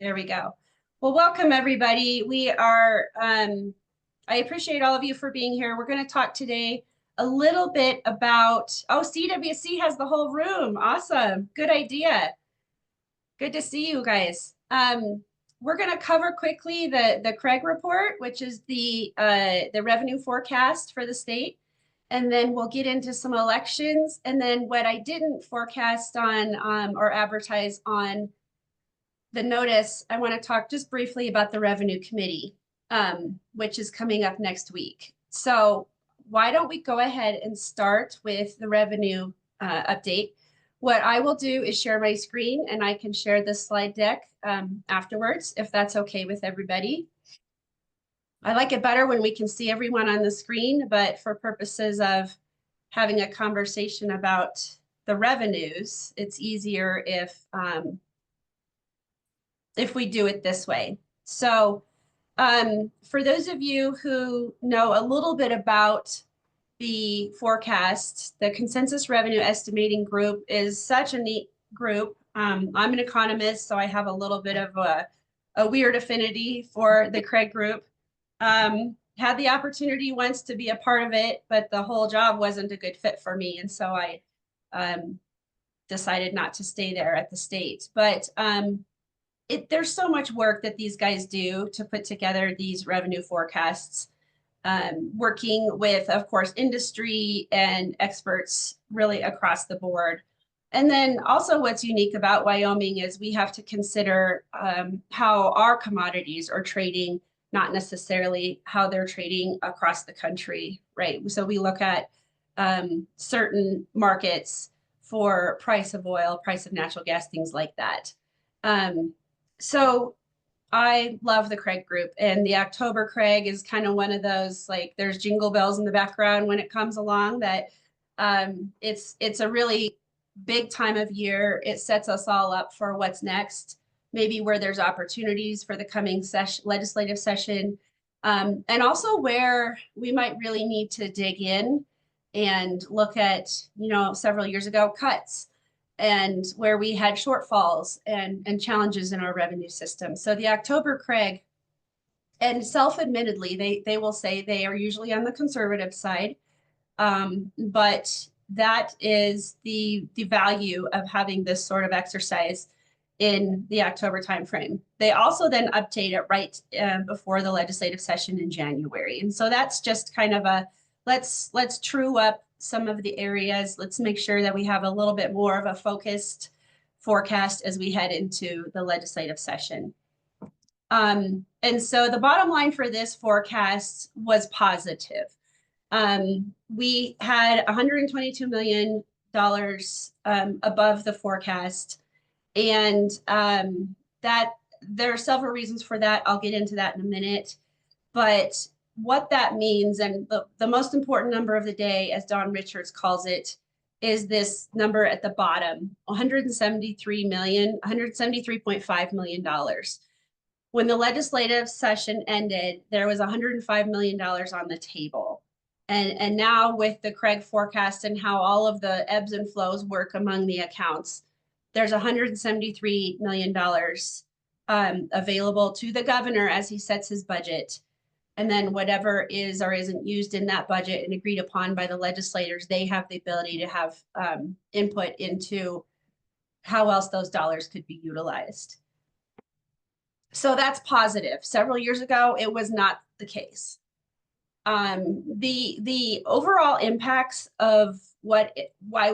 There we go. Well, welcome everybody. We are, I appreciate all of you for being here. We're going to talk today a little bit about, oh, CWC has the whole room. Awesome. Good idea. Good to see you guys. We're going to cover quickly the CREG report, which is the revenue forecast for the state. And then we'll get into some elections. And then what I didn't forecast on or advertise on the notice, I want to talk just briefly about the revenue committee, which is coming up next week. So why don't we go ahead and start with the revenue update. What I will do is share my screen and I can share this slide deck afterwards, if that's okay with everybody. I like it better when we can see everyone on the screen, but for purposes of having a conversation about the revenues, it's easier if we do it this way. So for those of you who know a little bit about the forecast, the consensus revenue estimating group is such a neat group. I'm an economist, so I have a little bit of a weird affinity for the CREG group. Had the opportunity once to be a part of it, but the whole job wasn't a good fit for me. And so I decided not to stay there at the state. But there's so much work that these guys do to put together these revenue forecasts, working with, of course, industry and experts really across the board. And then also what's unique about Wyoming is we have to consider how our commodities are trading, not necessarily how they're trading across the country, right? So we look at certain markets for price of oil, price of natural gas, things like that. So I love the CREG group, and the October CREG is kind of one of those, like, there's jingle bells in the background when it comes along, that it's a really big time of year. It sets us all up for what's next, maybe where there's opportunities for the coming legislative session, and also where we might really need to dig in and look at, several years ago, cuts, and where we had shortfalls and challenges in our revenue system. So the October CREG, and self-admittedly, they will say they are usually on the conservative side, but that is the value of having this sort of exercise in the October timeframe. They also then update it right before the legislative session in January. And so that's just kind of a, let's true up some of the areas. Let's make sure that we have a little bit more of a focused forecast as we head into the legislative session. And so the bottom line for this forecast was positive. We had $122 million above the forecast, and that there are several reasons for that. I'll get into that in a minute, but what that means, and the most important number of the day, as Don Richards calls it, is this number at the bottom, $173.5 million. When the legislative session ended, there was $105 million on the table. And now with the CREG forecast and how all of the ebbs and flows work among the accounts, there's $173 million available to the governor as he sets his budget. And then whatever is or isn't used in that budget and agreed upon by the legislators, they have the ability to have input into how else those dollars could be utilized. So that's positive. Several years ago, it was not the case. The overall impacts of why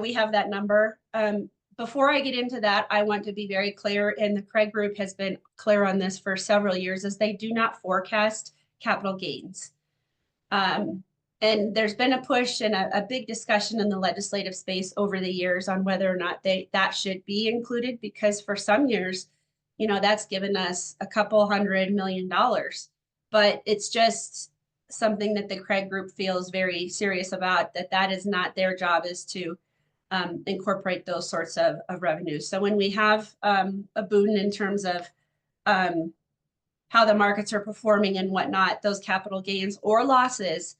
we have that number, before I get into that, I want to be very clear, and the CREG group has been clear on this for several years, is they do not forecast capital gains. And there's been a push and a big discussion in the legislative space over the years on whether or not that should be included, because for some years, that's given us a couple $100 million. But it's just something that the CREG group feels very serious about, that is not their job, is to incorporate those sorts of revenues. So when we have a boon in terms of how the markets are performing and whatnot, those capital gains or losses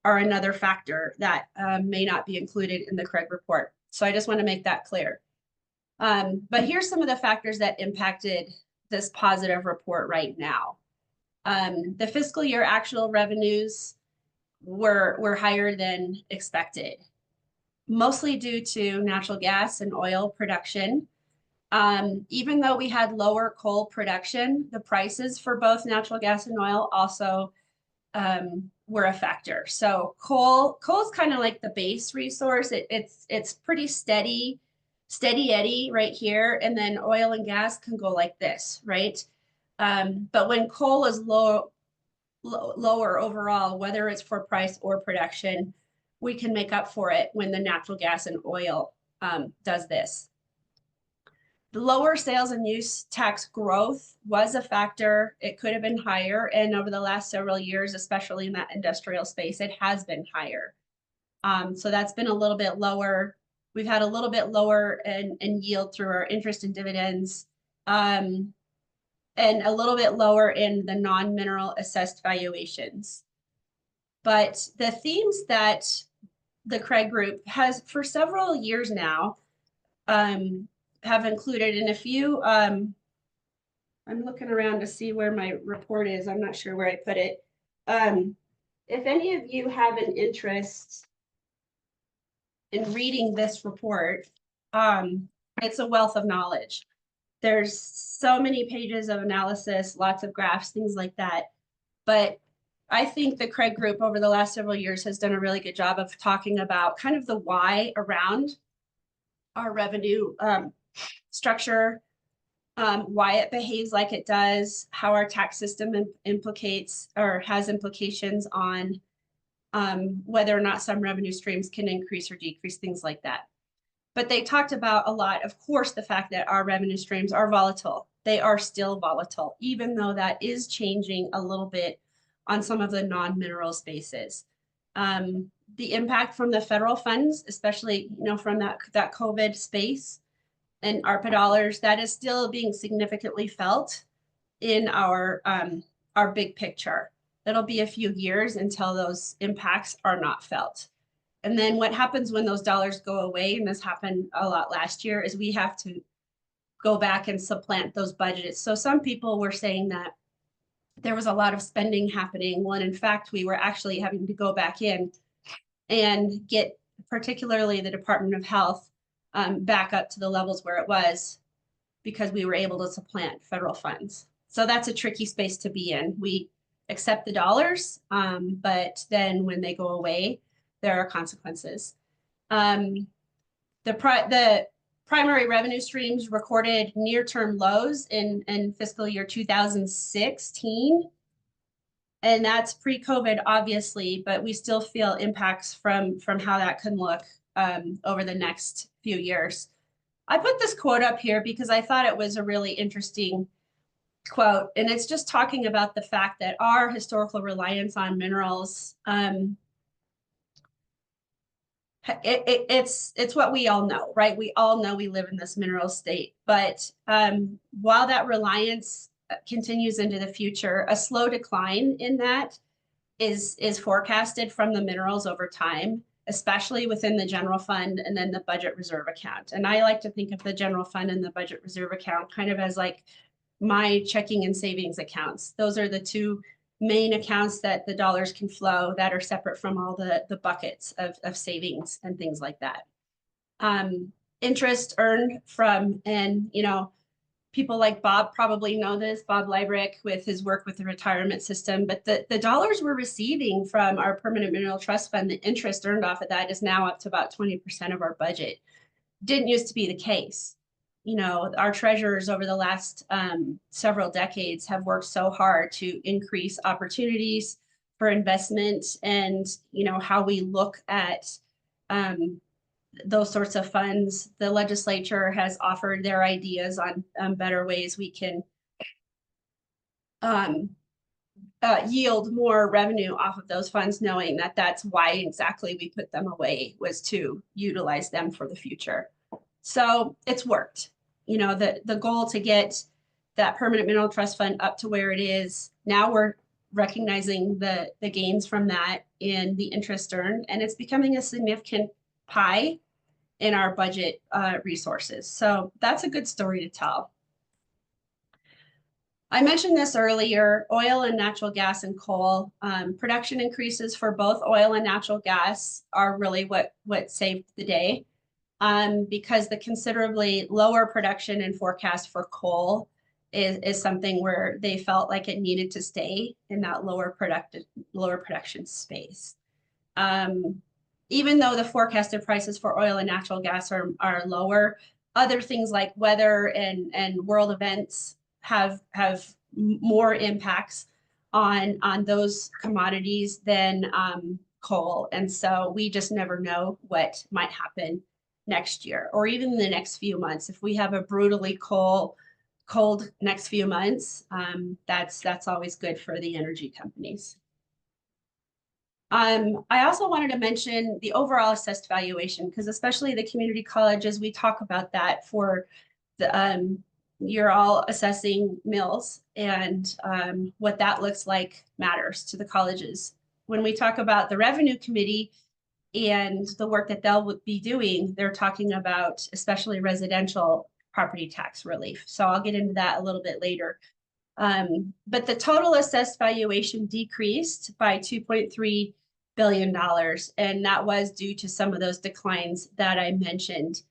are another factor that may not be included in the CREG report. So I just want to make that clear. But here's some of the factors that impacted this positive report right now. The fiscal year actual revenues were higher than expected, mostly due to natural gas and oil production. Even though we had lower coal production, the prices for both natural gas and oil also were a factor. So coal is kind of like the base resource. It's pretty steady Eddy right here, and then oil and gas can go like this, right? But when coal is lower overall, whether it's for price or production, we can make up for it when the natural gas and oil does this. The lower sales and use tax growth was a factor. It could have been higher. And over the last several years, especially in that industrial space, it has been higher. So that's been a little bit lower. We've had a little bit lower in yield through our interest and dividends, and a little bit lower in the non-mineral assessed valuations. But the themes that the CREG group has for several years now have included, and if you, I'm looking around to see where my report is. I'm not sure where I put it. If any of you have an interest in reading this report, it's a wealth of knowledge. There's so many pages of analysis, lots of graphs, things like that. But I think the CREG group over the last several years has done a really good job of talking about kind of the why around our revenue structure, why it behaves like it does, how our tax system implicates or has implications on whether or not some revenue streams can increase or decrease, things like that. But they talked about a lot, of course, the fact that our revenue streams are volatile. They are still volatile, even though that is changing a little bit on some of the non-mineral spaces. The impact from the federal funds, especially from that COVID space and ARPA dollars, that is still being significantly felt in our big picture. It'll be a few years until those impacts are not felt. And then what happens when those dollars go away, and this happened a lot last year, is we have to go back and supplant those budgets. So some people were saying that there was a lot of spending happening when in fact we were actually having to go back in and get particularly the Department of Health back up to the levels where it was because we were able to supplant federal funds. So that's a tricky space to be in. We accept the dollars, but then when they go away, there are consequences. The primary revenue streams recorded near-term lows in fiscal year 2016. And that's pre-COVID, obviously, but we still feel impacts from how that can look over the next few years. I put this quote up here because I thought it was a really interesting quote, and it's just talking about the fact that our historical reliance on minerals, it's what we all know, right? We all know we live in this mineral state, but while that reliance continues into the future, a slow decline in that is forecasted from the minerals over time, especially within the general fund and then the budget reserve account. And I like to think of the general fund and the budget reserve account kind of as like my checking and savings accounts. Those are the two main accounts that the dollars can flow that are separate from all the buckets of savings and things like that. Interest earned from, and people like Bob probably know this, Bob Leibrick with his work with the retirement system, but the dollars we're receiving from our permanent mineral trust fund, the interest earned off of that is now up to about 20% of our budget. Didn't used to be the case. Our treasurers over the last several decades have worked so hard to increase opportunities for investment and, how we look at those sorts of funds. The legislature has offered their ideas on better ways we can yield more revenue off of those funds, knowing that that's why exactly we put them away, was to utilize them for the future. So it's worked. The goal to get that permanent mineral trust fund up to where it is now, we're recognizing the gains from that in the interest earned, and it's becoming a significant pie in our budget resources. So that's a good story to tell. I mentioned this earlier, oil and natural gas and coal. Production increases for both oil and natural gas are really what saved the day. Because the considerably lower production and forecast for coal is something where they felt like it needed to stay in that lower production space. Even though the forecasted prices for oil and natural gas are lower, other things like weather and world events have more impacts on those commodities than coal. And so we just never know what might happen next year or even the next few months. If we have a brutally cold next few months, that's always good for the energy companies. I also wanted to mention the overall assessed valuation, because especially the community colleges, we talk about that for the you're all assessing mills, and what that looks like matters to the colleges. When we talk about the revenue committee and the work that they'll be doing, they're talking about especially residential property tax relief. So I'll get into that a little bit later. But the total assessed valuation decreased by $2.3 billion, and that was due to some of those declines that I mentioned.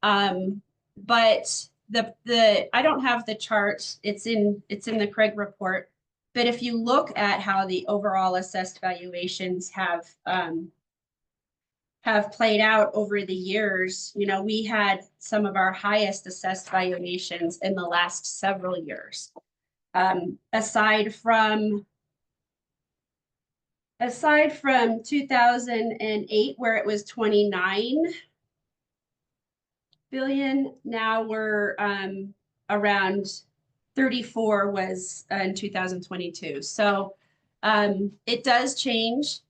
But I don't have the chart. It's in the CREG report. But if you look at how the overall assessed valuations have played out over the years, you know, we had some of our highest assessed valuations in the last several years. Aside from 2008, where it was 29 billion, now we're around 34 was in 2022. So it does change.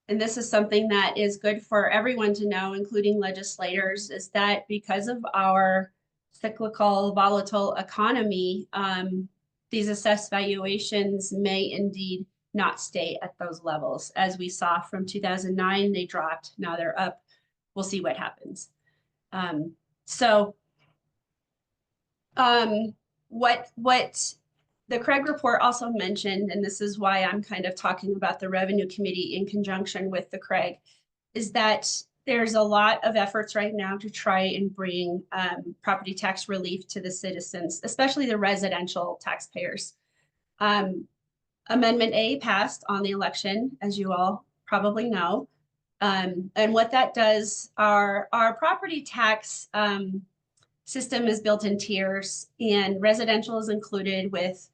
And this is something that is good for everyone to know, including legislators, is that because of our cyclical, volatile economy, these assessed valuations may indeed not stay at those levels. As we saw from 2009, they dropped, now they're up. We'll see what happens. What the CREG report also mentioned, and this is why I'm kind of talking about the revenue committee in conjunction with the CREG, is that there's a lot of efforts right now to try and bring property tax relief to the citizens, especially the residential taxpayers. Amendment A passed on the election, as you all probably know. And what that does, our property tax system is built in tiers, and residential is included with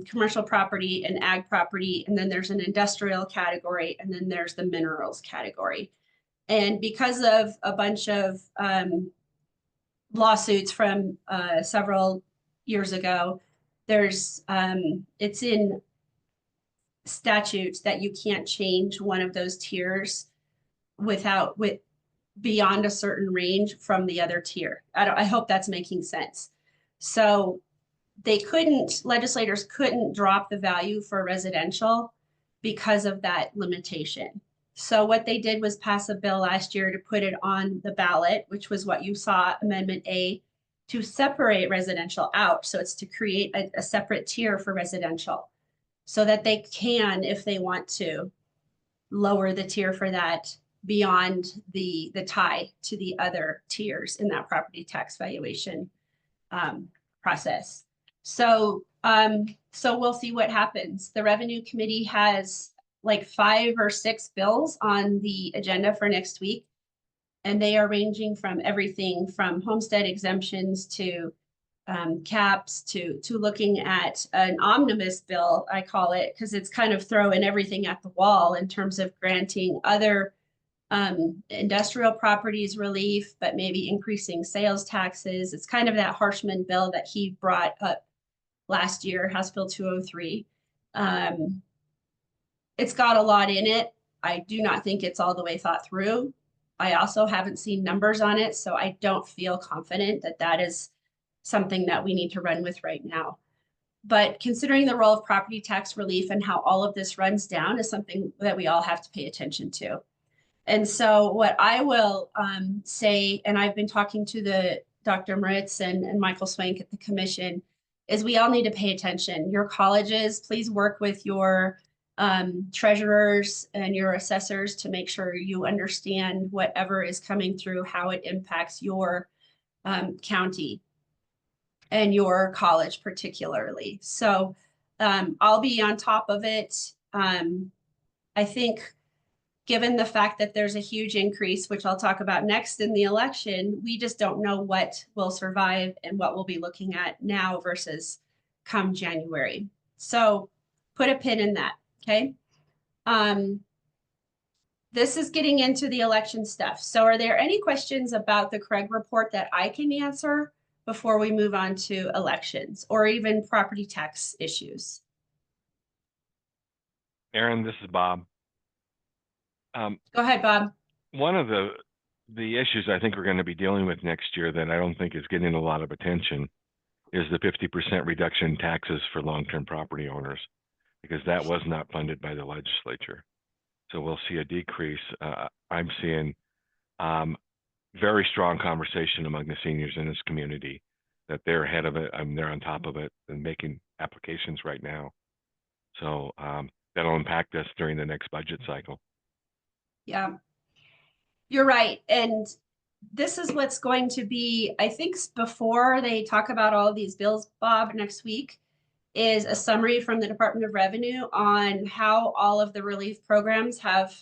commercial property and ag property, and then there's an industrial category, and then there's the minerals category. And because of a bunch of lawsuits from several years ago, there's it's in statutes that you can't change one of those tiers with beyond a certain range from the other tier. I hope that's making sense. So legislators couldn't drop the value for residential because of that limitation. So what they did was pass a bill last year to put it on the ballot, which was what you saw, Amendment A, to separate residential out. So it's to create a separate tier for residential so that they can, if they want to, lower the tier for that beyond the tie to the other tiers in that property tax valuation process. So we'll see what happens. The Revenue Committee has like 5 or 6 bills on the agenda for next week, and they are ranging from everything from homestead exemptions to caps to looking at an omnibus bill, I call it, because it's kind of throwing everything at the wall in terms of granting other industrial properties relief, but maybe increasing sales taxes. It's kind of that Harshman bill that he brought up last year, House Bill 203. It's got a lot in it. I do not think it's all the way thought through. I also haven't seen numbers on it, so I don't feel confident that that is something that we need to run with right now. But considering the role of property tax relief and how all of this runs down is something that we all have to pay attention to. And so what I will say, and I've been talking to the Dr. Moritz and Michael Swank at the commission, is we all need to pay attention. Your colleges, please work with your treasurers and your assessors to make sure you understand whatever is coming through, how it impacts your county and your college particularly. So I'll be on top of it. I think given the fact that there's a huge increase, which I'll talk about next in the election, we just don't know what will survive and what we'll be looking at now versus come January. So put a pin in that, okay? This is getting into the election stuff. So are there any questions about the CREG report that I can answer before we move on to elections or even property tax issues? Aaron, this is Bob. Go ahead, Bob. One of the issues I think we're going to be dealing with next year that I don't think is getting a lot of attention is the 50% reduction in taxes for long-term property owners, because that was not funded by the legislature. So we'll see a decrease. I'm seeing very strong conversation among the seniors in this community that they're ahead of it. They're on top of it and making applications right now. So that'll impact us during the next budget cycle. Yeah, you're right. And this is what's going to be, I think, before they talk about all of these bills, Bob, next week, is a summary from the Department of Revenue on how all of the relief programs have,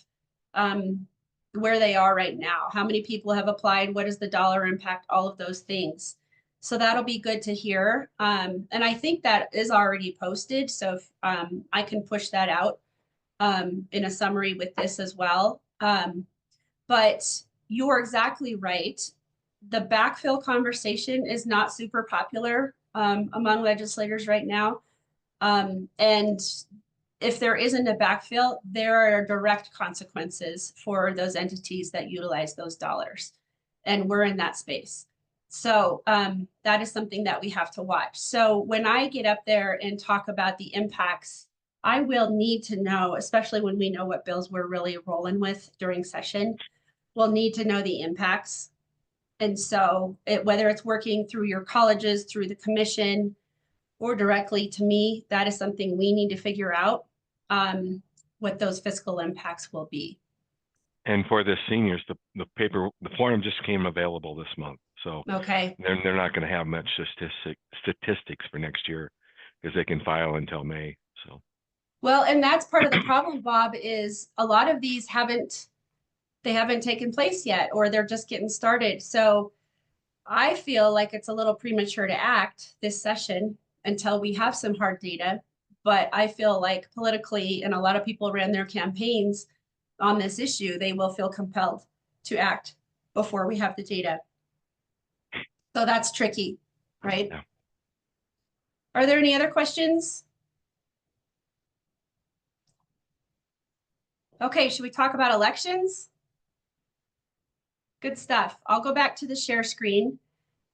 where they are right now, how many people have applied, what is the dollar impact, all of those things. So that'll be good to hear. And I think that is already posted. So if, I can push that out in a summary with this as well. But you're exactly right. The backfill conversation is not super popular among legislators right now. And if there isn't a backfill, there are direct consequences for those entities that utilize those dollars. And we're in that space. So that is something that we have to watch. So when I get up there and talk about the impacts, I will need to know, especially when we know what bills we're really rolling with during session, we'll need to know the impacts. And so whether it's working through your colleges, through the commission, or directly to me, that is something we need to figure out what those fiscal impacts will be. And for the seniors, the form just came available this month. So okay, they're not going to have much statistics for next year because they can file until May. So well, and that's part of the problem, Bob, is a lot of these haven't taken place yet, or they're just getting started. So I feel like it's a little premature to act this session until we have some hard data. But I feel like politically, and a lot of people ran their campaigns on this issue, they will feel compelled to act before we have the data. So that's tricky, right? Yeah. Are there any other questions? Okay, should we talk about elections? Good stuff. I'll go back to the share screen.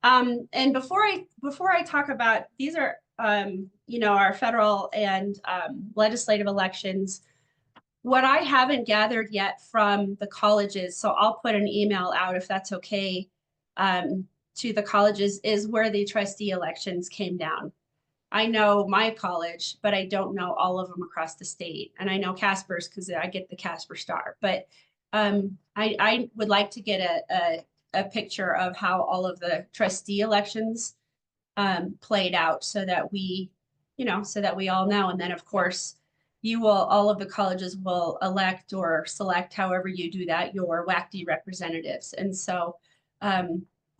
And before I talk about, these are, you know, our federal and legislative elections. What I haven't gathered yet from the colleges, so I'll put an email out if that's okay, to the colleges, is where the trustee elections came down. I know my college, but I don't know all of them across the state. And I know Casper's because I get the Casper Star. But I would like to get a picture of how all of the trustee elections played out so that we, you know, so that we all know. And then, of course, all of the colleges will elect or select, however you do that, your WACCT representatives. And so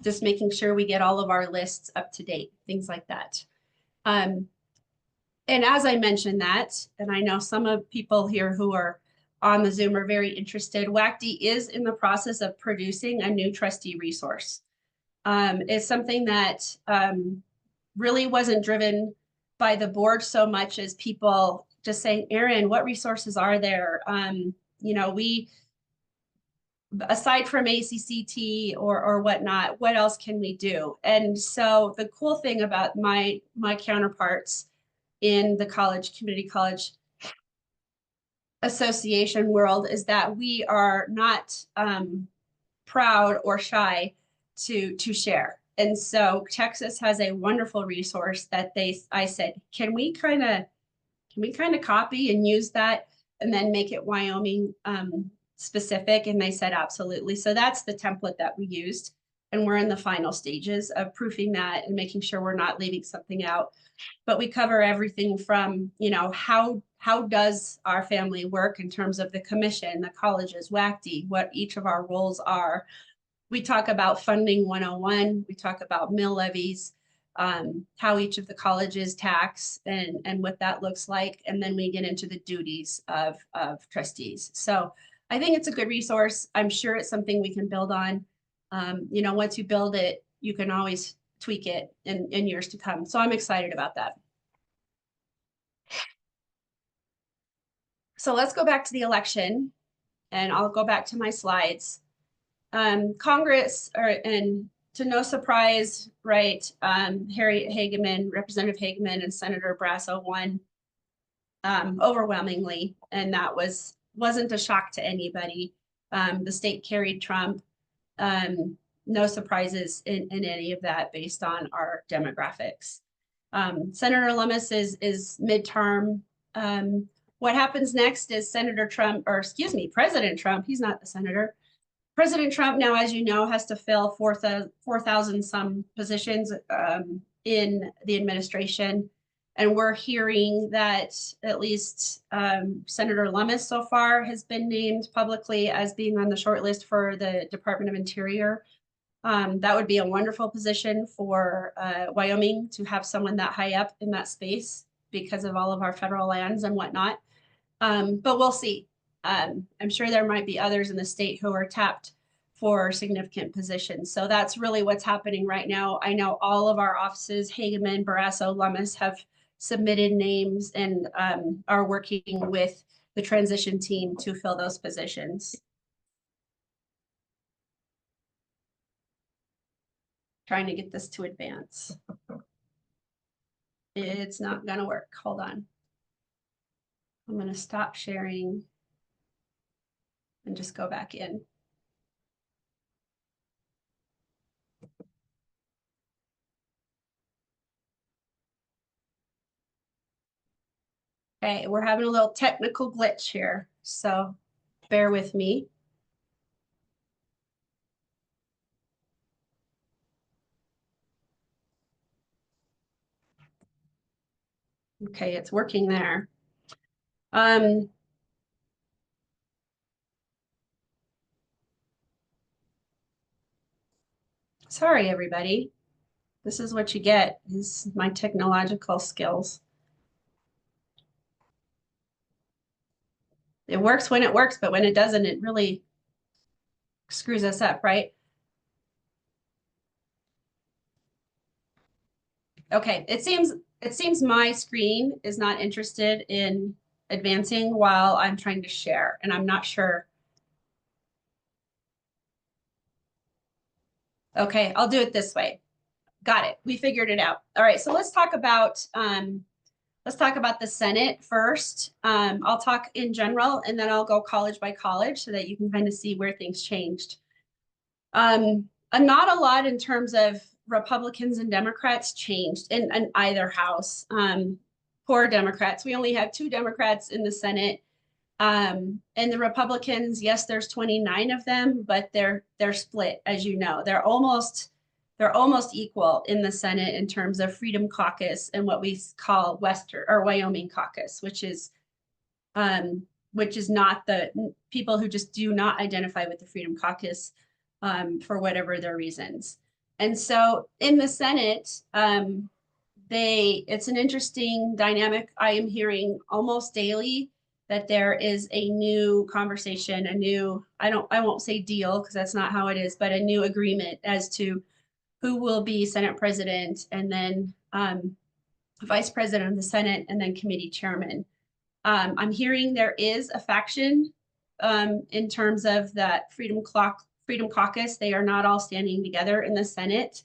just making sure we get all of our lists up to date, things like that. And as I mentioned that, and I know some of people here who are on the Zoom are very interested, WACCT is in the process of producing a new trustee resource. It's something that really wasn't driven by the board so much as people just saying, Erin, what resources are there? You know, aside from ACCT or whatnot, what else can we do? And so the cool thing about my counterparts in the community college association world is that we are not proud or shy to share. And so Texas has a wonderful resource that I said, can we kind of copy and use that and then make it Wyoming specific? And they said, absolutely. So that's the template that we used. And we're in the final stages of proofing that and making sure we're not leaving something out. But we cover everything from, you know, how does our family work in terms of the commission, the colleges, WACCT, what each of our roles are. We talk about funding 101. We talk about mill levies, how each of the colleges tax and what that looks like. And then we get into the duties of trustees. So I think it's a good resource. I'm sure it's something we can build on. You know, once you build it, you can always tweak it in years to come. So I'm excited about that. So let's go back to the election, and I'll go back to my slides. Congress, and to no surprise, right, Harry Hageman, Representative Hageman and Senator Brasso won overwhelmingly, and that wasn't a shock to anybody. The state carried Trump. No surprises in any of that based on our demographics. Senator Lummis is midterm. What happens next is Senator Trump, or excuse me, President Trump, he's not the senator. President Trump now, as you know, has to fill 4,000 some positions in the administration. And we're hearing that at least Senator Lummis so far has been named publicly as being on the short list for the Department of Interior. That would be a wonderful position for Wyoming to have someone that high up in that space because of all of our federal lands and whatnot. But we'll see. I'm sure there might be others in the state who are tapped for significant positions. So that's really what's happening right now. I know all of our offices, Hageman, Barrasso, Lummis, have submitted names and are working with the transition team to fill those positions. Trying to get this to advance. It's not gonna work. Hold on. I'm gonna stop sharing and just go back in. Okay, we're having a little technical glitch here, so bear with me. Okay, it's working there. Sorry, everybody. This is what you get, is my technological skills. It works when it works, but when it doesn't, it really screws us up, right? Okay, it seems my screen is not interested in advancing while I'm trying to share, and I'm not sure. Okay, I'll do it this way. Got it. We figured it out. All right, so let's talk about the Senate first. I'll talk in general, and then I'll go college by college so that you can kind of see where things changed. Not a lot in terms of Republicans and Democrats changed in either house. Poor Democrats. We only have 2 Democrats in the Senate. And the Republicans, yes, there's 29 of them, but they're split, as you know. They're almost equal in the Senate in terms of Freedom Caucus and what we call Western or Wyoming Caucus, which is not the people who just do not identify with the Freedom Caucus for whatever their reasons. And so in the Senate, it's an interesting dynamic. I am hearing almost daily that there is a new conversation, I won't say deal because that's not how it is, but a new agreement as to who will be Senate president and then vice president of the Senate and then committee chairman. I'm hearing there is a faction in terms of that Freedom Caucus. They are not all standing together in the Senate.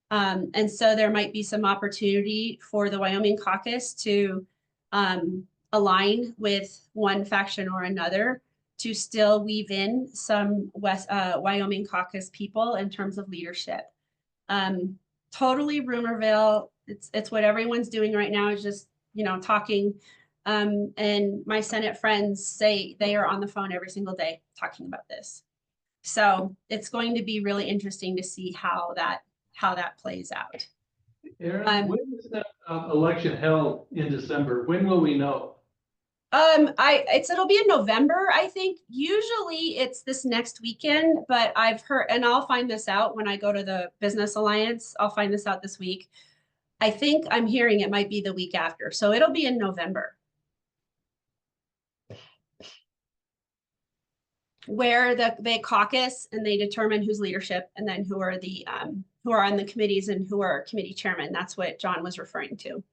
And so there might be some opportunity for the Wyoming caucus to align with one faction or another to still weave in some Wyoming caucus people in terms of leadership. Totally rumorville. It's what everyone's doing right now is just, talking. And my Senate friends say they are on the phone every single day talking about this. So it's going to be really interesting to see how that plays out. Aaron, when is that election held in December? When will we know? It'll be in November, I think. Usually it's this next weekend, but I've heard, and I'll find this out when I go to the Business Alliance. I'll find this out this week. I think I'm hearing it might be the week after, so it'll be in November, where they caucus and they determine who's leadership and then who are on the committees and who are committee chairman. That's what John was referring to.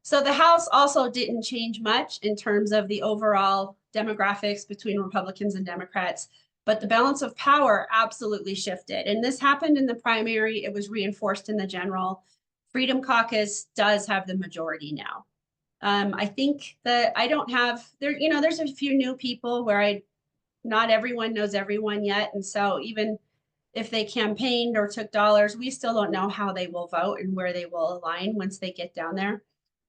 So the House also didn't change much in terms of the overall demographics between Republicans and Democrats, but the balance of power absolutely shifted. And this happened in the primary. It was reinforced in the general. Freedom Caucus does have the majority now. I think that I don't have there, there's a few new people where not everyone knows everyone yet. And so even if they campaigned or took dollars, we still don't know how they will vote and where they will align once they get down there.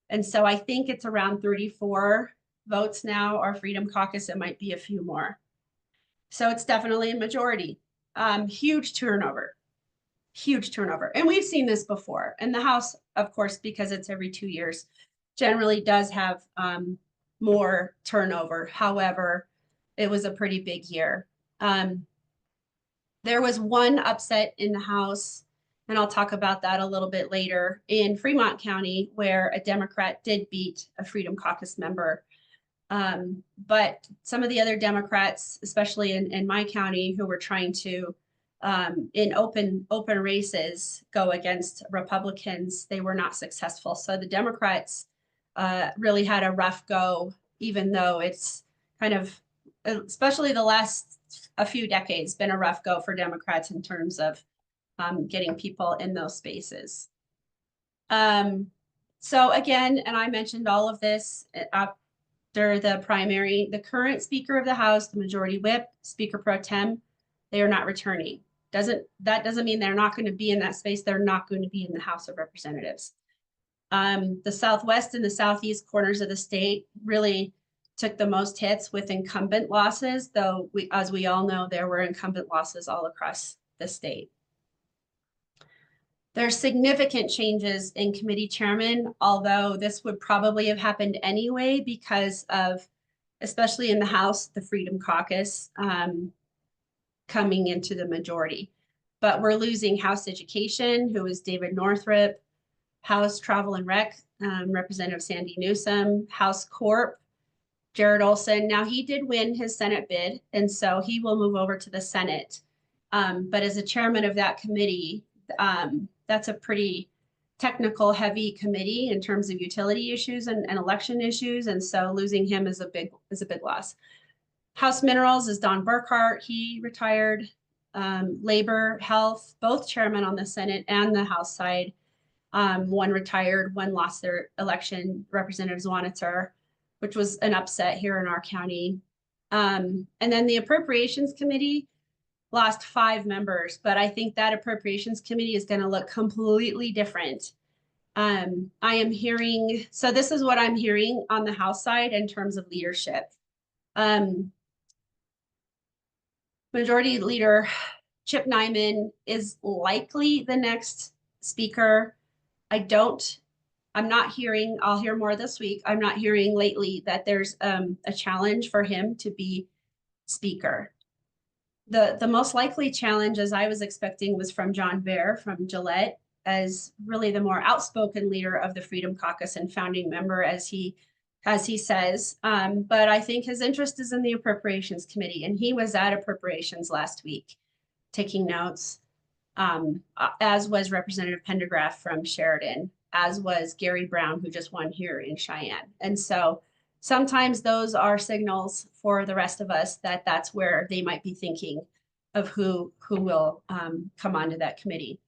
And so I think it's around 34 votes now, our Freedom Caucus. It might be a few more. So it's definitely a majority. Huge turnover. And we've seen this before. And the House, of course, because it's every 2 years, generally does have more turnover. However, it was a pretty big year. There was one upset in the House, and I'll talk about that a little bit later, in Fremont County, where a Democrat did beat a Freedom Caucus member. But some of the other Democrats, especially in my county, who were trying to, in open races, go against Republicans, they were not successful. So the Democrats really had a rough go, even though it's kind of, especially the last a few decades, been a rough go for Democrats in terms of getting people in those spaces. So again, and I mentioned all of this after the primary, the current Speaker of the House, the Majority Whip, Speaker Pro Tem, they are not returning. That doesn't mean they're not going to be in that space. They're not going to be in the House of Representatives. The Southwest and the Southeast corners of the state really took the most hits with incumbent losses, though as we all know, there were incumbent losses all across the state. There's significant changes in committee chairman, although this would probably have happened anyway because of, especially in the House, the Freedom Caucus coming into the majority. But we're losing House Education, who is David Northrup, House Travel and Rec, Representative Sandy Newsom, House Corp, Jared Olson. Now he did win his Senate bid, and so he will move over to the Senate. But as a chairman of that committee, that's a pretty technical heavy committee in terms of utility issues and election issues. And so losing him is a big loss. House Minerals is Don Burkhart. He retired. Labor, Health, both chairmen on the Senate and the House side. One retired, one lost their election, Representative Zwanitzer, which was an upset here in our county. And then the Appropriations Committee lost 5 members, but I think that Appropriations Committee is going to look completely different. I am hearing, so this is what I'm hearing on the House side in terms of leadership. Majority Leader Chip Nyman is likely the next speaker. I'm not hearing, I'll hear more this week. I'm not hearing lately that there's a challenge for him to be speaker. The most likely challenge, as I was expecting, was from John Bear from Gillette, as really the more outspoken leader of the Freedom Caucus and founding member, as he says. But I think his interest is in the Appropriations Committee, and he was at Appropriations last week taking notes, as was Representative Pendergraft from Sheridan, as was Gary Brown, who just won here in Cheyenne. And so sometimes those are signals for the rest of us that that's where they might be thinking of who will come onto that committee.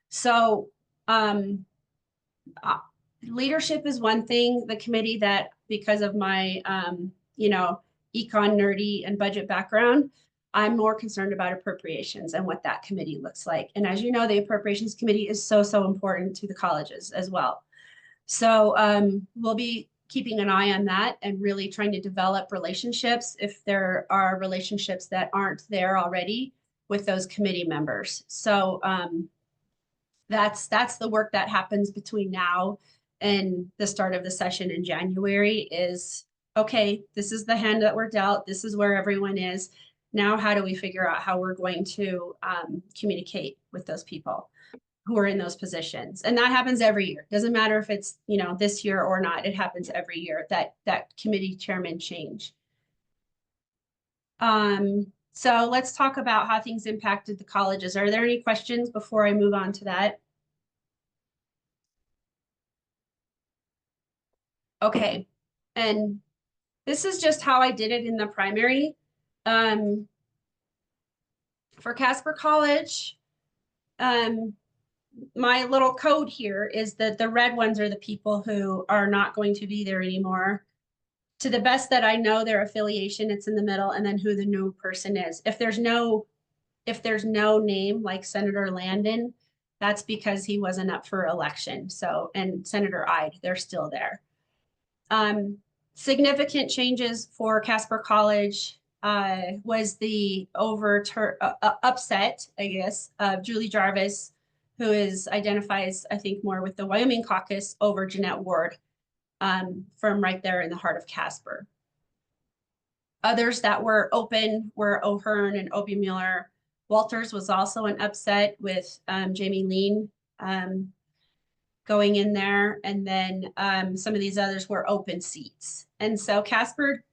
So leadership is one thing. The committee that, because of my econ nerdy and budget background, I'm more concerned about appropriations and what that committee looks like. And as you know, the appropriations committee is so, so important to the colleges as well. So we'll be keeping an eye on that and really trying to develop relationships if there are relationships that aren't there already with those committee members. So that's the work that happens between now and the start of the session in January is, okay, this is the hand that we're dealt. This is where everyone is. Now, how do we figure out how we're going to communicate with those people who are in those positions? And that happens every year. Doesn't matter if it's, you know, this year or not. It happens every year that committee chairman change. So let's talk about how things impacted the colleges. Are there any questions before I move on to that? Okay, and this is just how I did it in the primary. For Casper College, my little code here is that the red ones are the people who are not going to be there anymore. To the best that I know, their affiliation, it's in the middle, and then who the new person is. If there's no name like Senator Landon, that's because he wasn't up for election. So, and Senator Ide, they're still there. Significant changes for Casper College was the upset, I guess, of Julie Jarvis, who identifies, I think, more with the Wyoming caucus over Jeanette Ward from right there in the heart of Casper. Others that were open were O'Hearn and Obemuller. Walters was also an upset with Jamie Lean going in there. And then some of these others were open seats. And so Casper,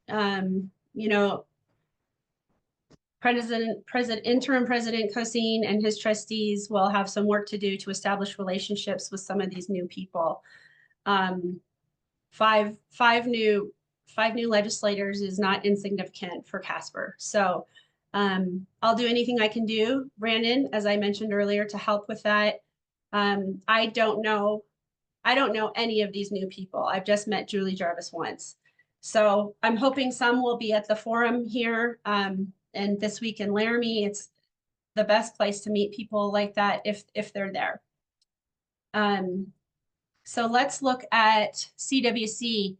you know, interim president Cosine and his trustees will have some work to do to establish relationships with some of these new people. Five new legislators is not insignificant for Casper. So I'll do anything I can do, Brandon, as I mentioned earlier, to help with that. I don't know any of these new people. I've just met Julie Jarvis once. So I'm hoping some will be at the forum here. And this week in Laramie, it's the best place to meet people like that if they're there. So let's look at CWC.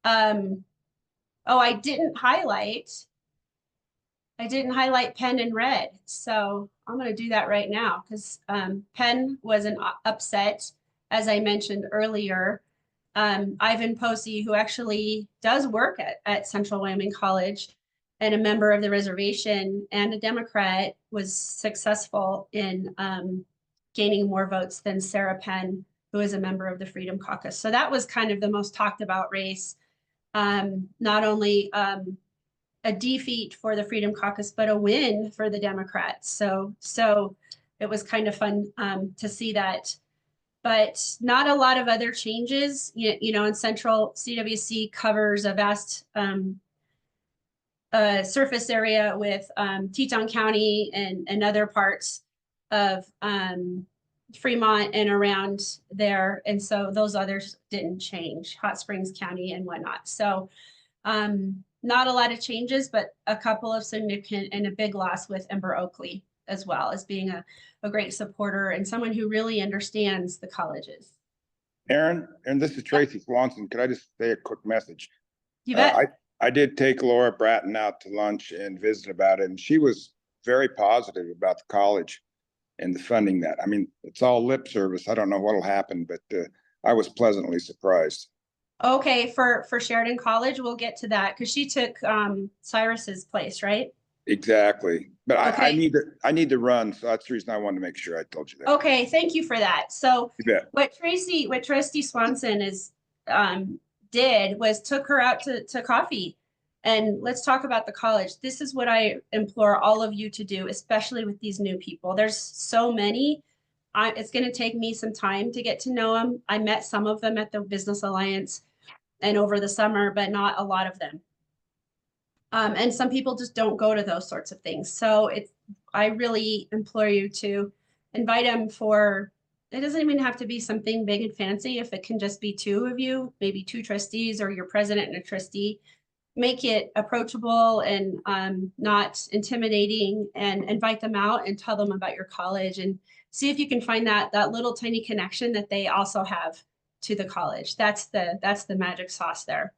Oh, I didn't highlight Penn in red. So I'm going to do that right now because Penn was an upset, as I mentioned earlier. Ivan Posey, who actually does work at Central Wyoming College and a member of the reservation and a Democrat, was successful in gaining more votes than Sarah Penn, who is a member of the Freedom Caucus. So that was kind of the most talked about race. Not only a defeat for the Freedom Caucus, but a win for the Democrats. So it was kind of fun to see that. But not a lot of other changes. You know, in Central, CWC covers a vast surface area with Teton County and other parts of Fremont and around there. And so those others didn't change, Hot Springs County and whatnot. So not a lot of changes, but a couple of significant and a big loss with Ember Oakley as well as being a great supporter and someone who really understands the colleges. Aaron, this is Tracy Swanson. Could I just say a quick message? You bet. I did take Laura Bratton out to lunch and visit about it, and she was very positive about the college and the funding that. I mean, it's all lip service. I don't know what'll happen, but I was pleasantly surprised. Okay, for Sheridan College, we'll get to that because she took Cyrus's place, right? Exactly. But okay. I need to run, so that's the reason I wanted to make sure I told you that. Okay, thank you for that. So what Trustee Swanson did was took her out to coffee, and let's talk about the college. This is what I implore all of you to do, especially with these new people. There's so many. It's going to take me some time to get to know them. I met some of them at the Business Alliance and over the summer, but not a lot of them. And some people just don't go to those sorts of things. So I really implore you to invite them for, it doesn't even have to be something big and fancy. If it can just be two of you, maybe two trustees or your president and a trustee, make it approachable and not intimidating, and invite them out and tell them about your college and see if you can find that little tiny connection that they also have to the college. That's the magic sauce there.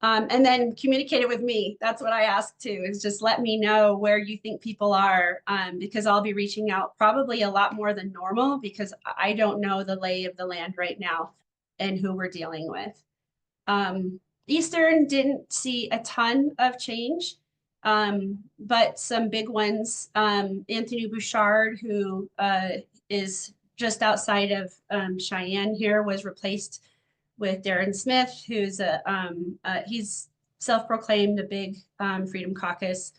And then communicate it with me. That's what I ask too, is just let me know where you think people are, because I'll be reaching out probably a lot more than normal because I don't know the lay of the land right now and who we're dealing with. Eastern didn't see a ton of change, but some big ones. Anthony Bouchard, who is just outside of Cheyenne here, was replaced with Darren Smith, who's he's self-proclaimed a big Freedom Caucus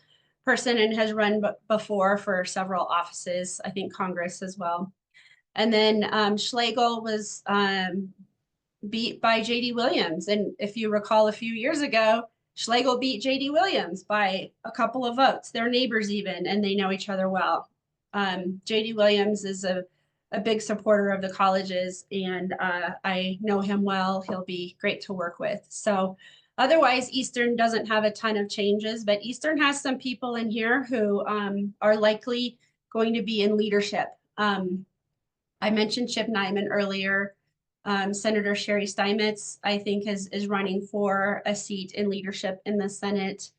person and has run before for several offices, I think Congress as well. And then Schlegel was beat by J.D. Williams. And if you recall a few years ago, Schlegel beat J.D. Williams by a couple of votes. They're neighbors even, and they know each other well. J.D. Williams is a big supporter of the colleges, and I know him well. He'll be great to work with. So otherwise, Eastern doesn't have a ton of changes, but Eastern has some people in here who are likely going to be in leadership. I mentioned Chip Nyman earlier. Senator Sherry Steinmetz, I think, is running for a seat in leadership in the Senate.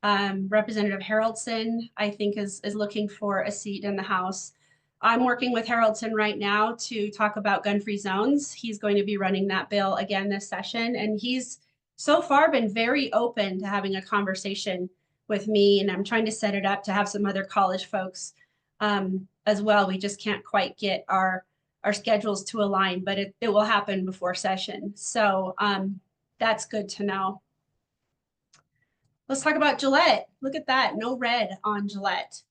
Representative Haroldson, I think, is looking for a seat in the House. I'm working with Haroldson right now to talk about gun-free zones. He's going to be running that bill again this session, and he's so far been very open to having a conversation with me, and I'm trying to set it up to have some other college folks as well. We just can't quite get our schedules to align, but it will happen before session. So that's good to know. Let's talk about Gillette. Look at that, no red on Gillette.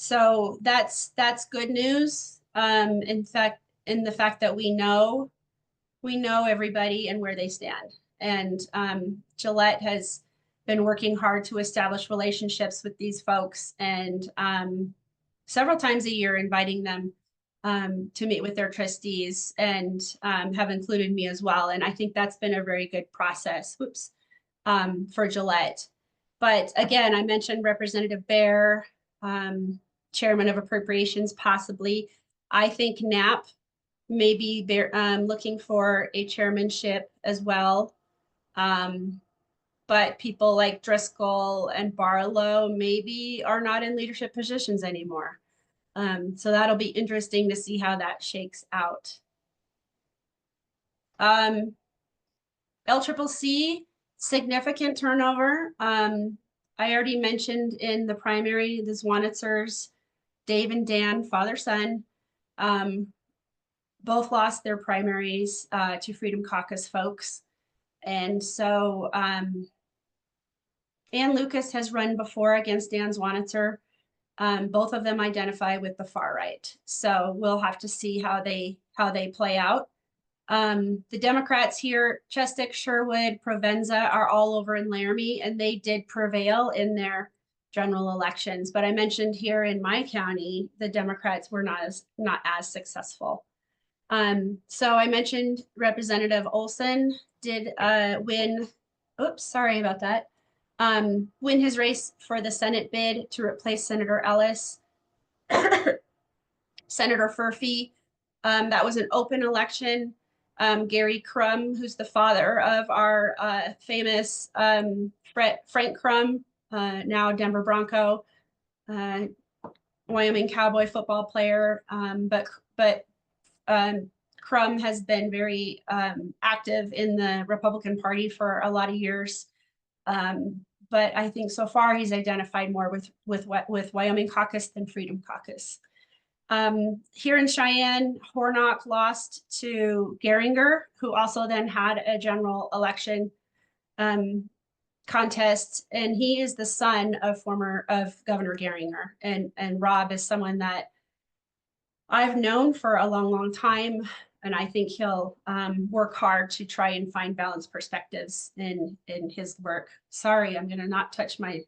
So that's good news. In fact, in the fact that we know everybody and where they stand. And Gillette has been working hard to establish relationships with these folks, and several times a year inviting them to meet with their trustees, and have included me as well. And I think that's been a very good process, for Gillette. But again, I mentioned Representative Bear, Chairman of Appropriations, possibly. I think Knapp may be looking for a chairmanship as well. But people like Driscoll and Barlow maybe are not in leadership positions anymore. So that'll be interesting to see how that shakes out. LCCC, significant turnover. I already mentioned in the primary, the Zwanitzers, Dave and Dan, father-son, both lost their primaries to Freedom Caucus folks. And so Ann Lucas has run before against Dan Zwanitzer. Both of them identify with the far right. So we'll have to see how they play out. The Democrats here, Chestick, Sherwood, Provenza, are all over in Laramie, and they did prevail in their general elections. But I mentioned here in my county, the Democrats were not as successful. So I mentioned Representative Olson did win. Oops, sorry about that. Win his race for the Senate bid to replace Senator Ellis. Senator Furphy, that was an open election. Gary Crum, who's the father of our famous Frank Crum, now Denver Bronco, Wyoming Cowboy football player. But Crum has been very active in the Republican Party for a lot of years. But I think so far he's identified more with Wyoming Caucus than Freedom Caucus. Here in Cheyenne, Hornock lost to Geringer, who also then had a general election contest, and he is the son of Governor Geringer, and Rob is someone that I've known for a long time, and I think he'll work hard to try and find balanced perspectives in his work. Sorry, I'm gonna not touch my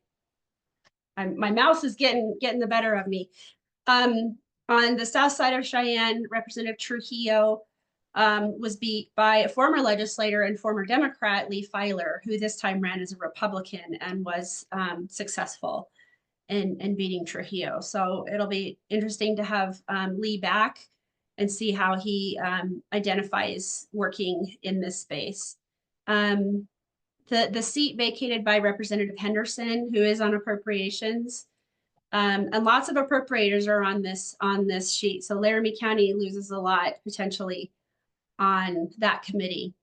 mouse is getting the better of me. On the south side of Cheyenne, Representative Trujillo was beat by a former legislator and former Democrat, Lee Filer, who this time ran as a Republican and was successful in beating Trujillo. So it'll be interesting to have Lee back and see how he identifies working in this space. The seat vacated by Representative Henderson, who is on appropriations. And lots of appropriators are on this sheet. So Laramie County loses a lot potentially on that committee.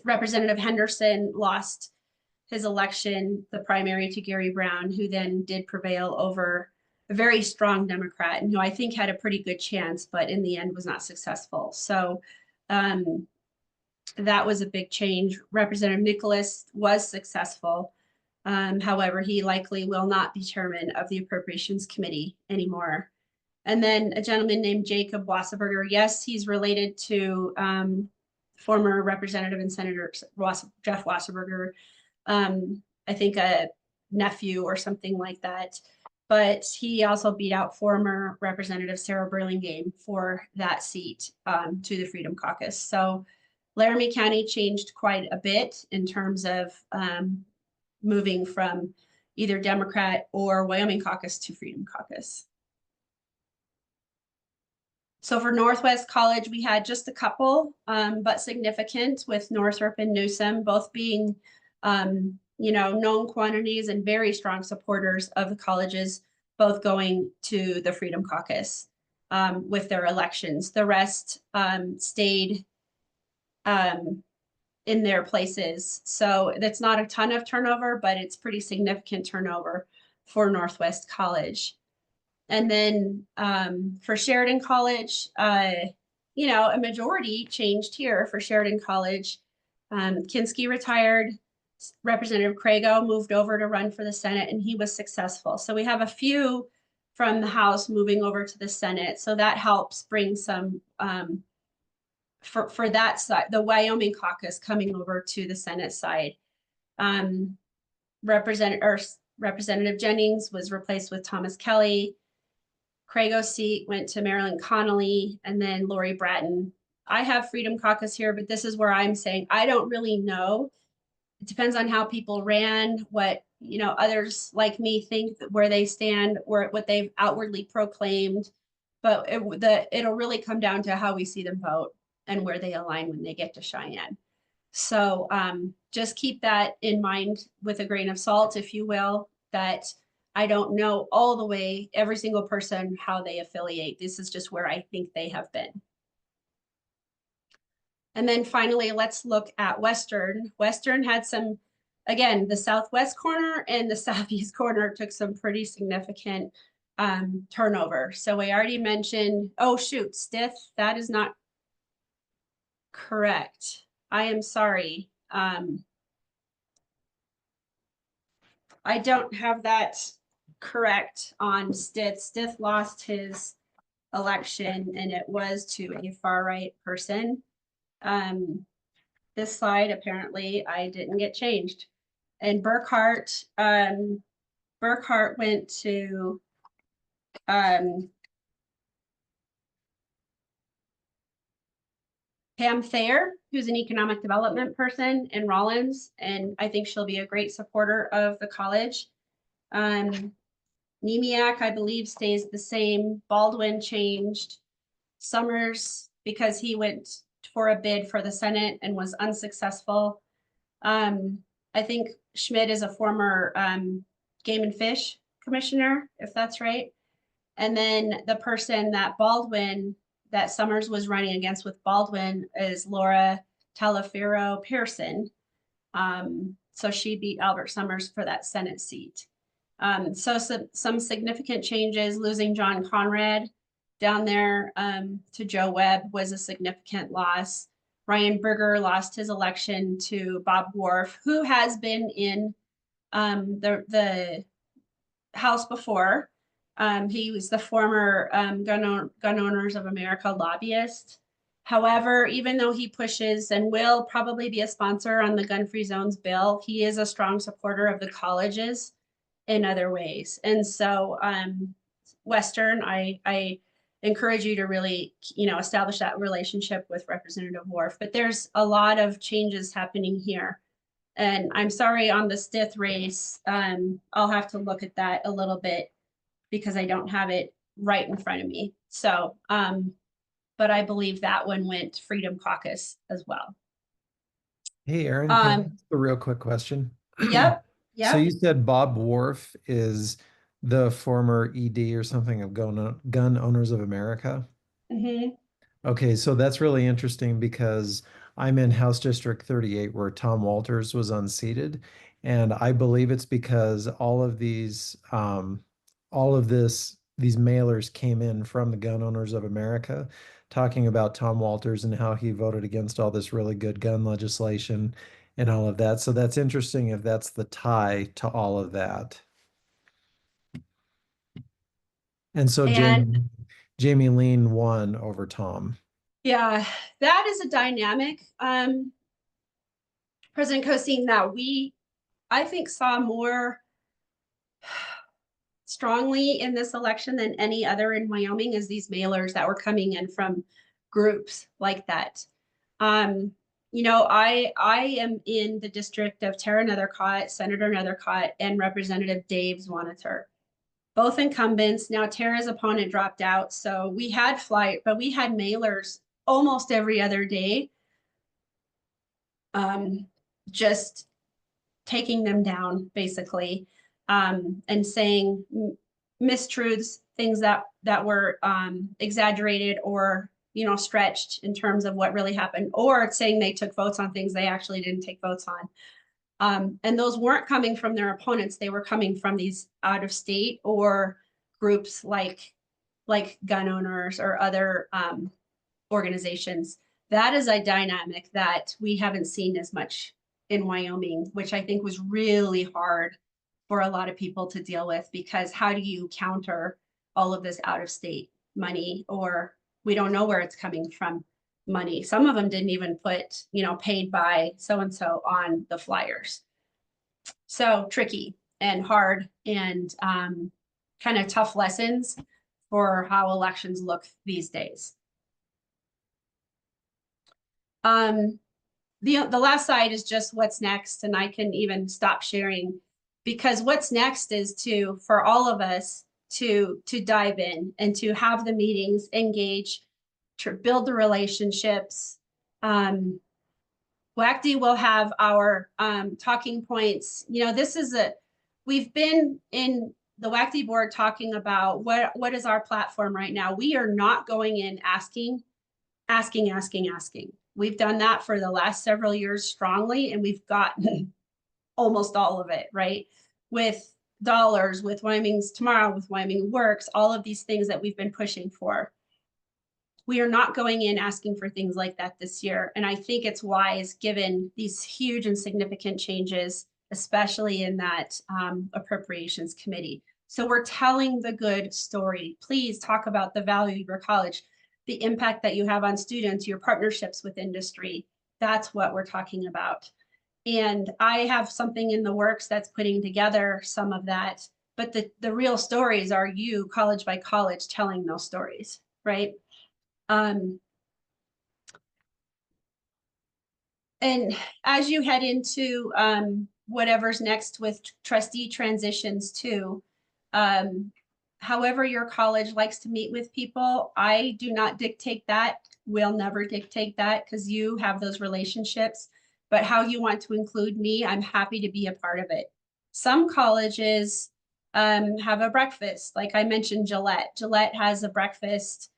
Representative Henderson lost his election, the primary, to Gary Brown, who then did prevail over a very strong Democrat and who I think had a pretty good chance, but in the end was not successful. So that was a big change. Representative Nicholas was successful. However, he likely will not be chairman of the Appropriations Committee anymore. And then a gentleman named Jacob Wasserberger. Yes, he's related to former Representative and Senator Jeff Wasserberger. I think a nephew or something like that. But he also beat out former Representative Sarah Burlingame for that seat to the Freedom Caucus. So Laramie County changed quite a bit in terms of moving from either Democrat or Wyoming Caucus to Freedom Caucus. So for Northwest College, we had just a couple, but significant, with Northrop and Newsom both being, known quantities and very strong supporters of the colleges, both going to the Freedom Caucus with their elections. The rest stayed in their places. So that's not a ton of turnover, but it's pretty significant turnover for Northwest College. And then for Sheridan College, a majority changed here for Sheridan College. Kinski retired. Representative CREG moved over to run for the Senate, and he was successful. So we have a few from the House moving over to the Senate. So that helps bring some, for that side, the Wyoming caucus coming over to the Senate side. Representative Jennings was replaced with Thomas Kelly. Crago's seat went to Marilyn Connolly, and then Lori Bratton. I have Freedom Caucus here, but this is where I'm saying I don't really know. It depends on how people ran, what others like me think where they stand, or what they've outwardly proclaimed. But it'll really come down to how we see them vote and where they align when they get to Cheyenne. So just keep that in mind with a grain of salt, if you will, that I don't know all the way, every single person, how they affiliate. This is just where I think they have been. And then finally, let's look at Western. Western had some, again, the southwest corner and the southeast corner took some pretty significant turnover. So we already mentioned, oh shoot, Stith, that is not correct. I am sorry. I don't have that correct on Stith. Stith lost his election and it was to a far right person. This slide, apparently I didn't get changed. And Burkhart went to Pam Thayer, who's an economic development person in Rollins, and I think she'll be a great supporter of the college. Nemiak, I believe, stays the same. Baldwin changed. Summers, because he went for a bid for the Senate and was unsuccessful. I think Schmidt is a former Game and Fish commissioner, if that's right. And then the person that Summers was running against with Baldwin is Laura Talaferro Pearson. So she beat Albert Summers for that Senate seat. So some significant changes. Losing John Conrad down there to Joe Webb was a significant loss. Ryan Berger lost his election to Bob Wharf, who has been in the House before. He was the former Gun Owners of America lobbyist. However, even though he pushes and will probably be a sponsor on the gun-free zones bill, he is a strong supporter of the colleges in other ways. And so Western, I encourage you to really, establish that relationship with Representative Worf. But there's a lot of changes happening here. And I'm sorry on the Stith race, I'll have to look at that a little bit because I don't have it right in front of me. So, but I believe that one went Freedom Caucus as well. Hey, Aaron, can I ask a real quick question? Yep. So Yep. you said Bob Worf is the former ED or something of Gun Owners of America? Mm-hmm. Okay, so that's really interesting because I'm in House District 38 where Tom Walters was unseated. And I believe it's because all of these mailers came in from the Gun Owners of America talking about Tom Walters and how he voted against all this really good gun legislation and all of that. So that's interesting if that's the tie to all of that. And so Jamie Lean won over Tom. Yeah, that is a dynamic, President Cosine, that I think saw more strongly in this election than any other in Wyoming is these mailers that were coming in from groups like that. I am in the district of Tara Nethercott, Senator Nethercott, and Representative Dave Zwanitor, both incumbents. Now Tara's opponent dropped out, so we had mailers almost every other day, just taking them down basically, and saying mistruths, things that were exaggerated or stretched in terms of what really happened, or saying they took votes on things they actually didn't take votes on. And those weren't coming from their opponents. They were coming from these out of state or groups like gun owners or other organizations. That is a dynamic that we haven't seen as much in Wyoming, which I think was really hard for a lot of people to deal with, because how do you counter all of this out of state money, or we don't know where it's coming from money. Some of them didn't even put, paid by so-and-so on the flyers. So tricky and hard and kind of tough lessons for how elections look these days. The last slide is just what's next, and I can even stop sharing, because what's next is for all of us to dive in and to have the meetings, engage, to build the relationships. WACCT will have our talking points. We've been in the WACCT board talking about what is our platform right now. We are not going in asking. We've done that for the last several years strongly, and we've gotten almost all of it, right? With dollars, with Wyoming's Tomorrow, with Wyoming Works, all of these things that we've been pushing for. We are not going in asking for things like that this year. And I think it's wise given these huge and significant changes, especially in that appropriations committee. So we're telling the good story. Please talk about the value of your college, the impact that you have on students, your partnerships with industry. That's what we're talking about. And I have something in the works that's putting together some of that. But the real stories are you, college by college, telling those stories, right? And as you head into whatever's next with trustee transitions too, however your college likes to meet with people, I do not dictate that. We'll never dictate that because you have those relationships. But how you want to include me, I'm happy to be a part of it. Some colleges have a breakfast. Like I mentioned, Gillette. Gillette has a breakfast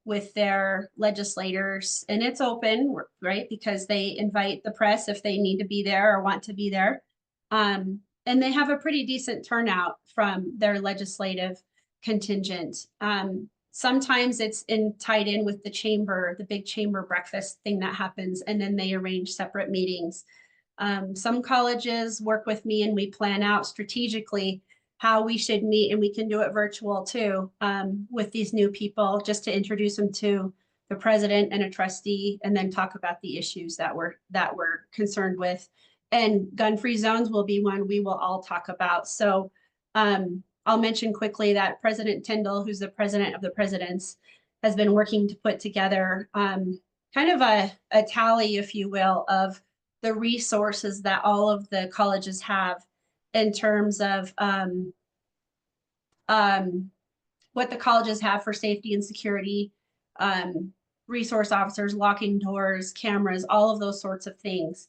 with their legislators, and it's open, right? Because they invite the press if they need to be there or want to be there. And they have a pretty decent turnout from their legislative contingent. Sometimes it's tied in with the chamber, the big chamber breakfast thing that happens, and then they arrange separate meetings. Some colleges work with me and we plan out strategically how we should meet, and we can do it virtual too, with these new people, just to introduce them to the president and a trustee, and then talk about the issues that we're concerned with. And gun-free zones will be one we will all talk about. So I'll mention quickly that President Tyndall, who's the president of the presidents, has been working to put together kind of a tally, if you will, of the resources that all of the colleges have in terms of what the colleges have for safety and security, resource officers, locking doors, cameras, all of those sorts of things.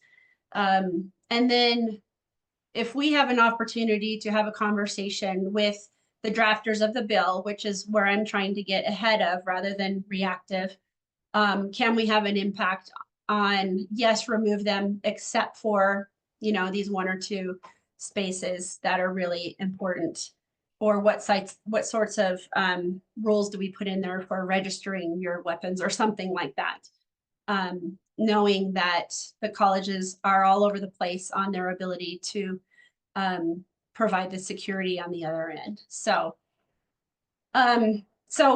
And then if we have an opportunity to have a conversation with the drafters of the bill, which is where I'm trying to get ahead of rather than reactive, can we have an impact on, yes, remove them, except for, you know, these 1 or 2 spaces that are really important? Or what sorts of rules do we put in there for registering your weapons or something like that? Knowing that the colleges are all over the place on their ability to provide the security on the other end. So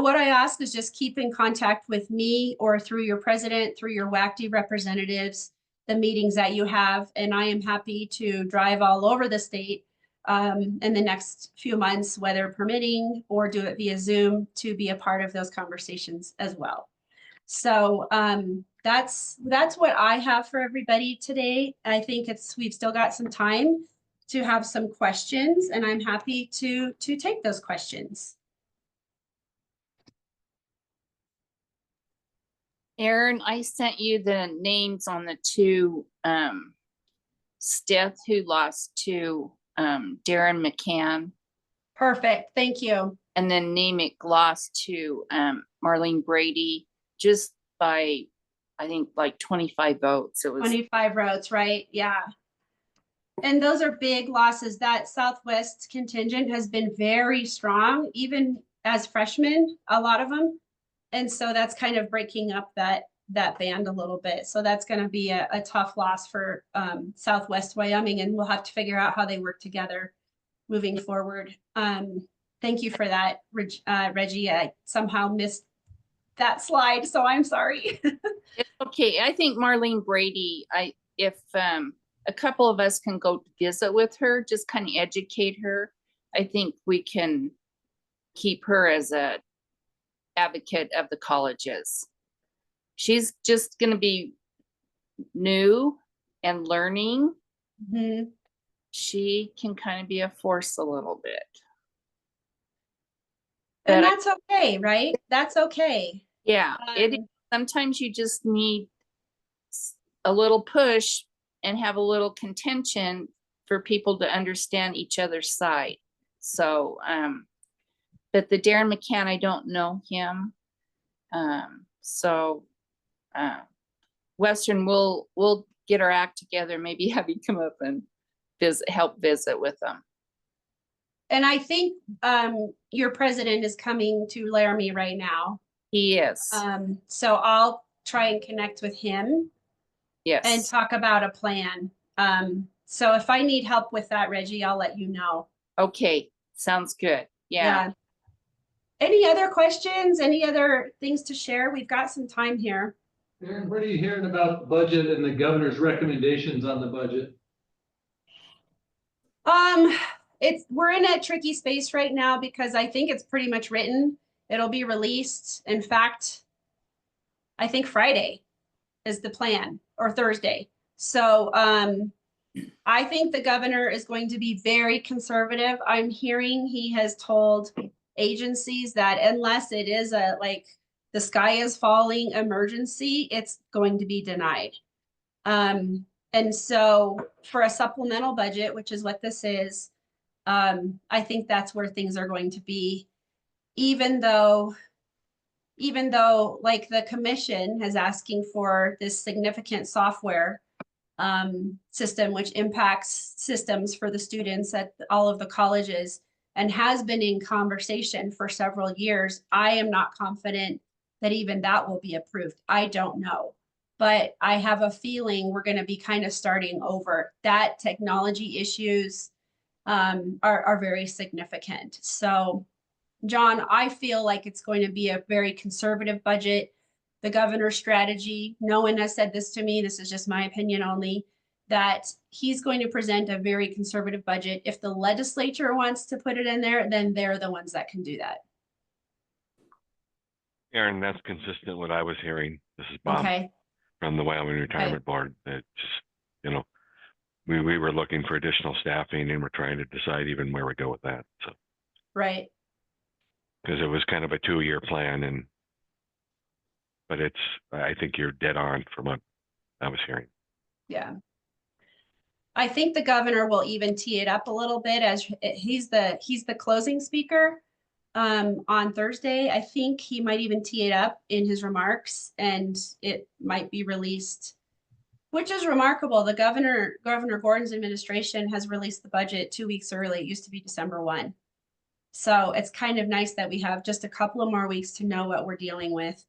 what I ask is just keep in contact with me or through your president, through your WACCT representatives, the meetings that you have, and I am happy to drive all over the state in the next few months, weather permitting, or do it via Zoom to be a part of those conversations as well. So that's what I have for everybody today. I think we've still got some time to have some questions, and I'm happy to take those questions. Aaron, I sent you the names on the 2 Stith who lost to Darren McCann. Perfect, thank you. And then Nemick lost to Marlene Brady just by, I think, like 25 votes. It was 25 votes, right? Yeah. And those are big losses. That Southwest contingent has been very strong, even as freshmen, a lot of them. And so that's kind of breaking up that band a little bit. So that's going to be a tough loss for Southwest Wyoming, and we'll have to figure out how they work together moving forward. Thank you for that, Reggie. I somehow missed that slide, so I'm sorry. It's okay. I think Marlene Brady, if a couple of us can go visit with her, just kind of educate her, I think we can keep her as a advocate of the colleges. She's just going to be new and learning. Mm-hmm. She can kind of be a force a little bit. And But that's okay, right? That's okay. yeah, sometimes you just need a little push and have a little contention for people to understand each other's side. So, but the Darren McCann, I don't know him. Western, we'll get our act together, maybe have you come up and help visit with them. And I think your president is coming to Laramie right now. He is. So I'll try and connect with him. Yes. And talk about a plan. So if I need help with that, Reggie, I'll let you know. Okay, sounds good. Yeah. Any other questions? Any other things to share? We've got some time here. Aaron, what are you hearing about the budget and the governor's recommendations on the budget? We're in a tricky space right now because I think it's pretty much written. It'll be released. In fact, I think Friday is the plan, or Thursday. So I think the governor is going to be very conservative. I'm hearing he has told agencies that unless it is a the sky is falling emergency, it's going to be denied. And so for a supplemental budget, which is what this is, I think that's where things are going to be, even though like the commission is asking for this significant software system, which impacts systems for the students at all of the colleges and has been in conversation for several years. I am not confident that even that will be approved. I don't know, but I have a feeling we're going to be kind of starting over. That technology issues are very significant. So John, I feel like it's going to be a very conservative budget. The governor's strategy, no one has said this to me, this is just my opinion only, that he's going to present a very conservative budget. If the legislature wants to put it in there, then they're the ones that can do that. Aaron, that's consistent with what I was hearing. This is Bob Okay, from the Wyoming Retirement Board. That just, you know, we were looking for additional staffing and we're trying to decide even where we go with that. So, right. because it was kind of a 2-year plan, but I think you're dead on from what I was hearing. Yeah. I think the governor will even tee it up a little bit as he's the closing speaker on Thursday. I think he might even tee it up in his remarks, and it might be released, which is remarkable. The Governor Gordon's administration has released the budget 2 weeks early. It used to be December 1. So it's kind of nice that we have just a couple of more weeks to know what we're dealing with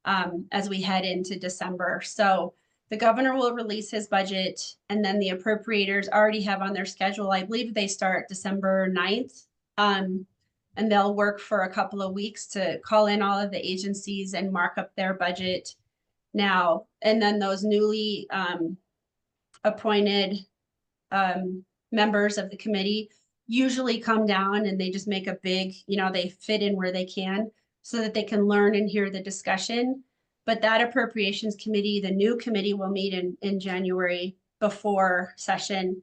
as we head into December. So the governor will release his budget, and then the appropriators already have on their schedule, I believe they start December 9th. And they'll work for a couple of weeks to call in all of the agencies and mark up their budget now. And then those newly appointed members of the committee usually come down and they just make a big, they fit in where they can so that they can learn and hear the discussion. But that appropriations committee, the new committee, will meet in January before session,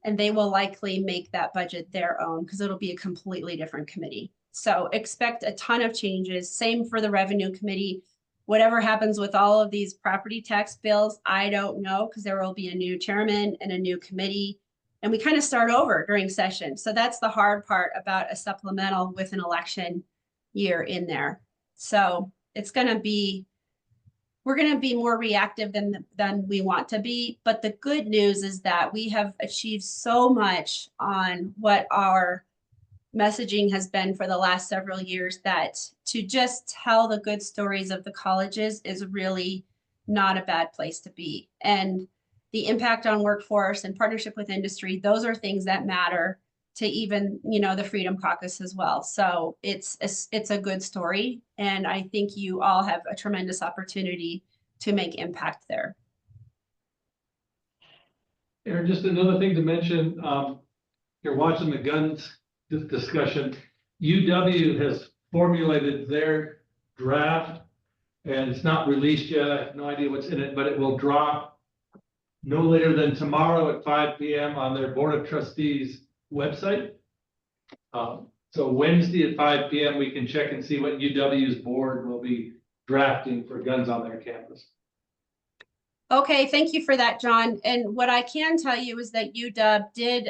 and they will likely make that budget their own because it'll be a completely different committee. So expect a ton of changes. Same for the revenue committee. Whatever happens with all of these property tax bills, I don't know, because there will be a new chairman and a new committee, and we kind of start over during session. So that's the hard part about a supplemental with an election year in there. So it's going to be, we're going to be more reactive than we want to be. But the good news is that we have achieved so much on what our messaging has been for the last several years that to just tell the good stories of the colleges is really not a bad place to be. And the impact on workforce and partnership with industry, those are things that matter to even, the Freedom Caucus as well. So it's a good story. And I think you all have a tremendous opportunity to make impact there. Aaron, just another thing to mention, you're watching the guns discussion. UW has formulated their draft and it's not released yet. I have no idea what's in it, but it will drop no later than tomorrow at 5 p.m. on their Board of Trustees website. So Wednesday at 5 p.m. we can check and see what UW's board will be drafting for guns on their campus. Okay, thank you for that, John. And what I can tell you is that UW did,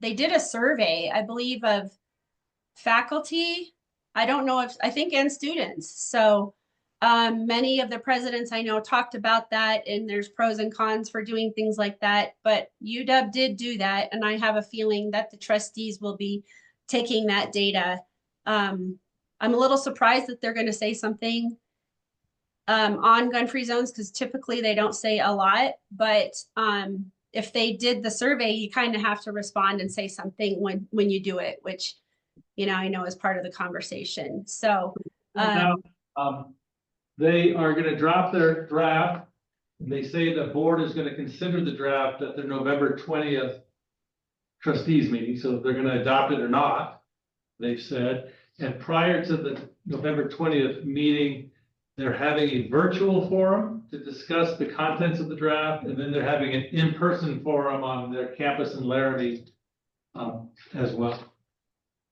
they did a survey, I believe, of faculty. I don't know I think, and students. So many of the presidents I know talked about that, and there's pros and cons for doing things like that. But UW did do that, and I have a feeling that the trustees will be taking that data. I'm a little surprised that they're going to say something on gun-free zones, because typically they don't say a lot. But if they did the survey, you kind of have to respond and say something when you do it, which I know is part of the conversation. So now, they are going to drop their draft. And they say the board is going to consider the draft at their November 20th trustees meeting. So they're going to adopt it or not, they've said. And prior to the November 20th meeting, they're having a virtual forum to discuss the contents of the draft. And then they're having an in-person forum on their campus in Laramie as well.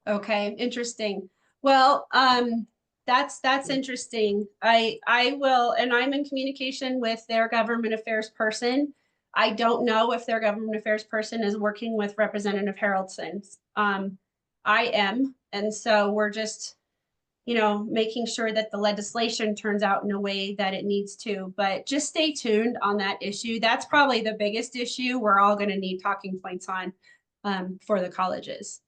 Okay, interesting. Well, that's interesting. I will, and I'm in communication with their government affairs person. I don't know if their government affairs person is working with Representative Haraldson. I am, and so we're just, making sure that the legislation turns out in a way that it needs to. But just stay tuned on that issue. That's probably the biggest issue we're all going to need talking points on for the colleges.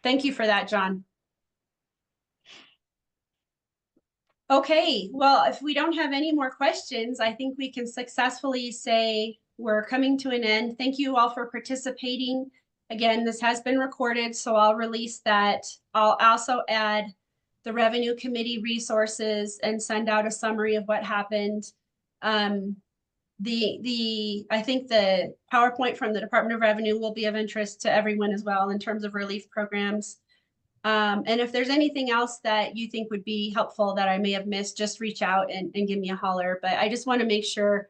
Thank you for that, John. Okay, well, if we don't have any more questions, I think we can successfully say we're coming to an end. Thank you all for participating. Again, this has been recorded, so I'll release that. I'll also add the Revenue Committee resources and send out a summary of what happened. I think the PowerPoint from the Department of Revenue will be of interest to everyone as well in terms of relief programs. And if there's anything else that you think would be helpful that I may have missed, just reach out and give me a holler. But I just want to make sure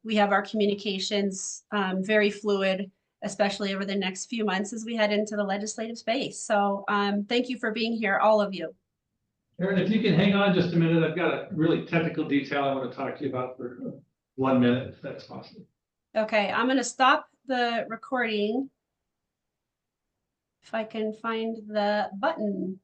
we have our communications very fluid, especially over the next few months as we head into the legislative space. So thank you for being here, all of you. Aaron, if you can hang on just a minute, I've got a really technical detail I want to talk to you about for 1 minute, if that's possible. Okay, I'm going to stop the recording. If I can find the button.